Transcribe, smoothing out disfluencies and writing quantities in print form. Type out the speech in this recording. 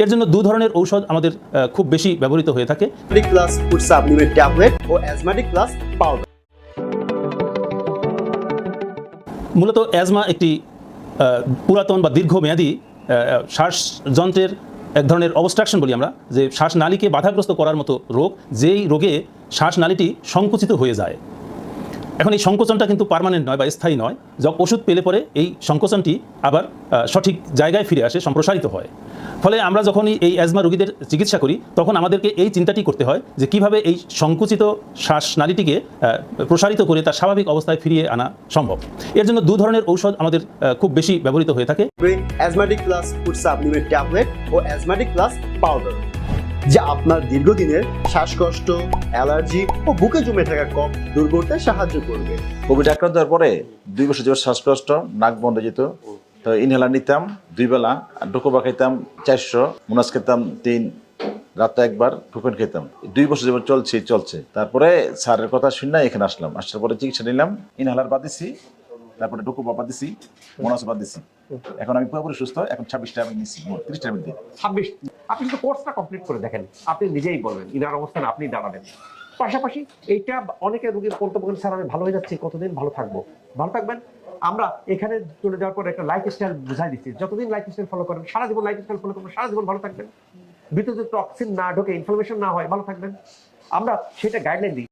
এর জন্য দু ধরনের ঔষধ আমাদের খুব বেশি ব্যবহৃত হয়ে থাকে। প্লাস ফুড সাপ্লিমেন্ট ট্যাবলেট ও অ্যাজমাটিক প্লাস পাউডার। মূলত অ্যাজমা একটি পুরাতন বা দীর্ঘমেয়াদী শ্বাসযন্ত্রের এক ধরনের অবস্ট্রাকশন বলি আমরা, যে শ্বাসনালীকে বাধাগ্রস্ত করার মতো রোগ, যেই রোগে শ্বাসনালীটি সংকুচিত হয়ে যায়। এখন এই সংকোচনটা কিন্তু পার্মানেন্ট নয় বা স্থায়ী নয়। যখন ওষুধ পেলে পরে এই সংকোচনটি আবার সঠিক জায়গায় ফিরে আসে, সম্প্রসারিত হয়। ফলে আমরা যখনই এই অ্যাজমা রোগীদের চিকিৎসা করি তখন আমাদেরকে এই চিন্তাটি করতে হয় যে কীভাবে এই সংকুচিত শ্বাসনালীটিকে প্রসারিত করে তার স্বাভাবিক অবস্থায় ফিরিয়ে আনা সম্ভব। এর জন্য দু ধরনের ঔষধ আমাদের খুব বেশি ব্যবহৃত হয়ে থাকে। Asthmatic plus food supplement tablet ও অ্যাজমাটিক প্লাস পাউডার, যা আপনার দীর্ঘদিনের শ্বাসকষ্ট, অ্যালার্জি ও বুকে জমে থাকা কফ দূর করতে সাহায্য করবে। কোভিড আক্রান্ত হওয়ার পরে 2 বছর যাবত শ্বাসকষ্ট, নাক বন্ধ যেত, তো ইনহেলার নিতাম 2 বেলা, ডোকোবা খাইতাম 400, মুনাস খেতাম 3, রাতে একবার ফুফেন খেতাম। 2 বছর যাবত চলছে। তারপরে স্যারের কথা শুনে এখানে আসলাম। আসার পরে চিকিৎসা নিলাম, ইনহেলার বাদ দিছি, তারপরে ডোকোবা বাদ দিছি, মুনাস বাদ দিছি। এখন আমি পুরোপুরি সুস্থ। এখন 26টা আমি নিচ্ছি, 30টার মধ্যে 26। আপনি শুধু কোর্সটা কমপ্লিট করে দেখেন, আপনি নিজেই বলবেন ইনার অবস্থানে আপনি দাঁড়াবেন। পাশাপাশি এইটা অনেকে রোগীর বলতে পারেন, স্যার আমি ভালো হয়ে যাচ্ছি, কতদিন ভালো থাকবো? ভালো থাকবেন। আমরা এখানে চলে যাওয়ার পর একটা লাইফস্টাইল বুঝাই দিচ্ছি, যতদিন লাইফস্টাইল ফলো করেন, সারা জীবন লাইফস্টাইল ফলো করবেন, সারা জীবন ভালো থাকবেন। ভিতরে যদি টক্সিন না ঢোকে, ইনফ্লামেশন না হয়, ভালো থাকবেন। আমরা সেটা গাইডলাইন দিই।